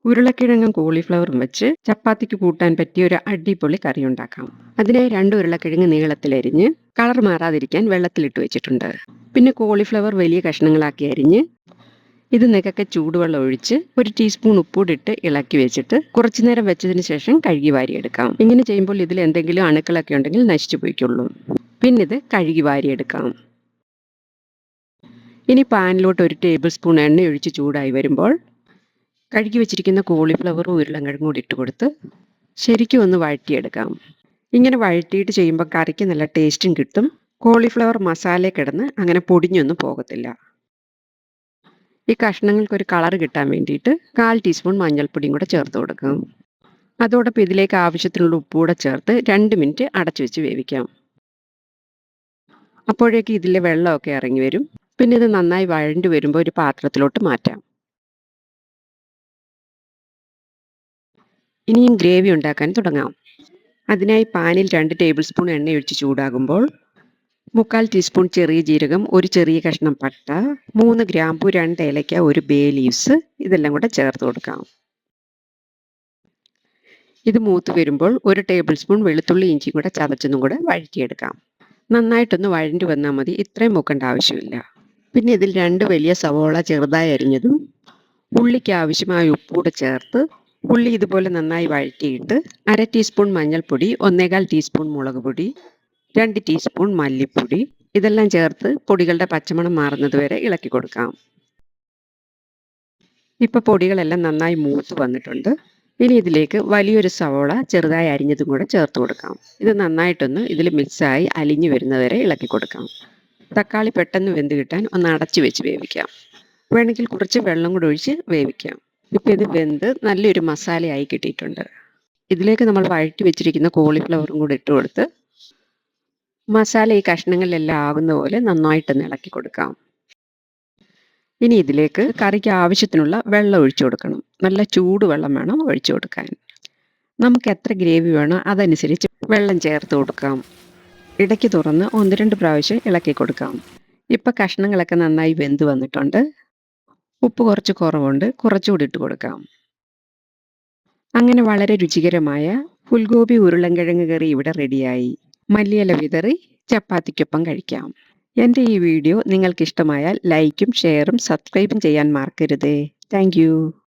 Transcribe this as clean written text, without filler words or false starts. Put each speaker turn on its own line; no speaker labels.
ഉരുളക്കിഴങ്ങും കോളിഫ്ലവറും വെച്ച് ചപ്പാത്തിക്ക് കൂട്ടാൻ പറ്റിയ ഒരു അടിപൊളി കറി ഉണ്ടാക്കാം. അതിനായി 2 ഉരുളക്കിഴങ്ങ് നീളത്തിലരിഞ്ഞ് കളർ മാറാതിരിക്കാൻ വെള്ളത്തിലിട്ട് വെച്ചിട്ടുണ്ട്. പിന്നെ കോളിഫ്ലവർ വലിയ കഷ്ണങ്ങളാക്കി അരിഞ്ഞ് ഇത് നികക്കെ ചൂടുവെള്ളം ഒഴിച്ച് 1 ടീസ്പൂൺ ഉപ്പൂടിട്ട് ഇളക്കി വെച്ചിട്ട് കുറച്ചു നേരം വെച്ചതിന് ശേഷം കഴുകി വാരിയെടുക്കാം. ഇങ്ങനെ ചെയ്യുമ്പോൾ ഇതിൽ എന്തെങ്കിലും അണുക്കളൊക്കെ ഉണ്ടെങ്കിൽ നശിച്ചു പോയിക്കൊള്ളും. പിന്നെ ഇത് കഴുകി വാരിയെടുക്കാം. ഇനി പാനിലോട്ട് 1 ടേബിൾ സ്പൂൺ എണ്ണ ഒഴിച്ച് ചൂടായി വരുമ്പോൾ കഴുകി വെച്ചിരിക്കുന്ന കോളിഫ്ലവറും ഉരുളക്കിഴങ്ങും കൂടി ഇട്ട് കൊടുത്ത് ശരിക്കും ഒന്ന് വഴറ്റിയെടുക്കാം. ഇങ്ങനെ വഴറ്റിയിട്ട് ചെയ്യുമ്പോൾ കറിക്ക് നല്ല ടേസ്റ്റും കിട്ടും. കോളിഫ്ലവർ മസാലയിൽ കിടന്ന് അങ്ങനെ പൊടിഞ്ഞൊന്നും പോകത്തില്ല. ഈ കഷ്ണങ്ങൾക്കൊരു കളർ കിട്ടാൻ വേണ്ടിയിട്ട് 1/4 ടീസ്പൂൺ മഞ്ഞൾപ്പൊടിയും കൂടെ ചേർത്ത് കൊടുക്കാം. അതോടൊപ്പം ഇതിലേക്ക് ആവശ്യത്തിനുള്ള ഉപ്പ് കൂടെ ചേർത്ത് 2 മിനിറ്റ് അടച്ചു വെച്ച് വേവിക്കാം. അപ്പോഴേക്ക് ഇതിലെ വെള്ളമൊക്കെ ഇറങ്ങി വരും. പിന്നെ ഇത് നന്നായി വഴണ്ടി വരുമ്പോൾ ഒരു പാത്രത്തിലോട്ട് മാറ്റാം. ഇനിയും ഗ്രേവി ഉണ്ടാക്കാൻ തുടങ്ങാം. അതിനായി പാനിൽ 2 ടേബിൾ സ്പൂൺ എണ്ണ ഒഴിച്ച് ചൂടാകുമ്പോൾ 3/4 ടീസ്പൂൺ ചെറിയ ജീരകം, 1 ചെറിയ കഷ്ണം പട്ട, 3 ഗ്രാമ്പു, 2 ഏലയ്ക്ക, 1 ബേ ലീവ്സ് ഇതെല്ലാം കൂടെ ചേർത്ത് കൊടുക്കാം. ഇത് മൂത്ത് വരുമ്പോൾ 1 ടേബിൾ സ്പൂൺ വെളുത്തുള്ളി ഇഞ്ചിയും കൂടെ ചതച്ചതും കൂടെ വഴറ്റിയെടുക്കാം. നന്നായിട്ടൊന്ന് വഴണ്ടി വന്നാൽ മതി, ഇത്രയും മൂക്കേണ്ട ആവശ്യമില്ല. പിന്നെ ഇതിൽ 2 വലിയ സവോള ചെറുതായി അരിഞ്ഞതും ഉള്ളിക്ക് ആവശ്യമായ ഉപ്പൂടെ ചേർത്ത് ഉള്ളി ഇതുപോലെ നന്നായി വഴറ്റിയിട്ട് 1/2 ടീസ്പൂൺ മഞ്ഞൾപ്പൊടി, 1/4 ടീസ്പൂൺ മുളക് പൊടി, 2 ടീസ്പൂൺ മല്ലിപ്പൊടി ഇതെല്ലാം ചേർത്ത് പൊടികളുടെ പച്ചമണം മാറുന്നത് വരെ ഇളക്കി കൊടുക്കാം. ഇപ്പോൾ പൊടികളെല്ലാം നന്നായി മൂത്ത് വന്നിട്ടുണ്ട്. ഇനി ഇതിലേക്ക് വലിയൊരു സവോള ചെറുതായി അരിഞ്ഞതും കൂടെ ചേർത്ത് കൊടുക്കാം. ഇത് നന്നായിട്ടൊന്ന് ഇതിൽ മിക്സായി അലിഞ്ഞു വരുന്നതുവരെ ഇളക്കി കൊടുക്കാം. തക്കാളി പെട്ടെന്ന് വെന്ത് കിട്ടാൻ ഒന്ന് അടച്ചു വെച്ച് വേവിക്കാം. വേണമെങ്കിൽ കുറച്ച് വെള്ളം കൂടെ ഒഴിച്ച് വേവിക്കാം. ഇപ്പോൾ ഇത് വെന്ത് നല്ലൊരു മസാലയായി കിട്ടിയിട്ടുണ്ട്. ഇതിലേക്ക് നമ്മൾ വഴറ്റി വെച്ചിരിക്കുന്ന കോളിഫ്ലവറും കൂടെ ഇട്ട് കൊടുത്ത് മസാല ഈ കഷ്ണങ്ങളിലെല്ലാം ആകുന്ന പോലെ നന്നായിട്ടൊന്ന് ഇളക്കി കൊടുക്കാം. ഇനി ഇതിലേക്ക് കറിക്ക് ആവശ്യത്തിനുള്ള വെള്ളം ഒഴിച്ചു കൊടുക്കണം. നല്ല ചൂടുവെള്ളം വേണം ഒഴിച്ചു കൊടുക്കാൻ. നമുക്ക് എത്ര ഗ്രേവി വേണോ അതനുസരിച്ച് വെള്ളം ചേർത്ത് കൊടുക്കാം. ഇടയ്ക്ക് തുറന്ന് 1-2 പ്രാവശ്യം ഇളക്കി കൊടുക്കാം. ഇപ്പം കഷ്ണങ്ങളൊക്കെ നന്നായി വെന്ത് വന്നിട്ടുണ്ട്. ഉപ്പ് കുറച്ച് കുറവുണ്ട്, കുറച്ചുകൂടി ഇട്ട് കൊടുക്കാം. അങ്ങനെ വളരെ രുചികരമായ ഫുൽഗോബി ഉരുളൻകിഴങ്ങ് കറി ഇവിടെ റെഡിയായി. മല്ലിയില വിതറി ചപ്പാത്തിക്കൊപ്പം കഴിക്കാം. എൻ്റെ ഈ വീഡിയോ നിങ്ങൾക്ക് ഇഷ്ടമായാൽ ലൈക്കും ഷെയറും സബ്സ്ക്രൈബും ചെയ്യാൻ മറക്കരുതേ. Thank you.